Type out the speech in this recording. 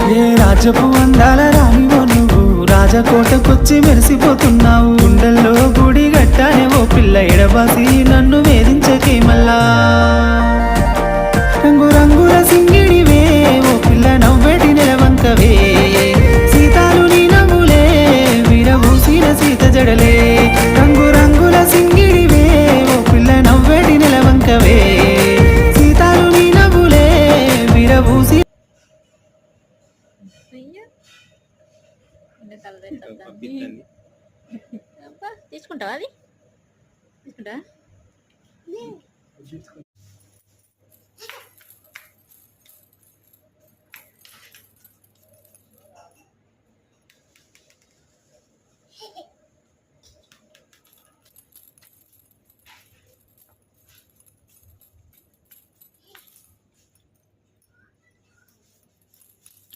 ఏ రాజపు అందాల రానివో నువ్వు రాజకోటకొచ్చి మెరిసిపోతున్నావు. గుండెల్లో గుడి గట్టానే ఓ పిల్ల ఎడబాసి నన్ను వేధించకే మల్లా. రంగు రంగుల సింగిడివే ఓ పిల్ల నవ్వెటి నెలవంకవే. సీతాలు నీ నవ్వులే విరబూసిన సీత జడలే. రంగు రంగుల సింగిడివే ఓ పిల్ల నవ్వెటి నెలవంకవే. సీతాలు నీ నవ్వులే విరబూసి తీసుకుంటావా అది తీసుకుంటా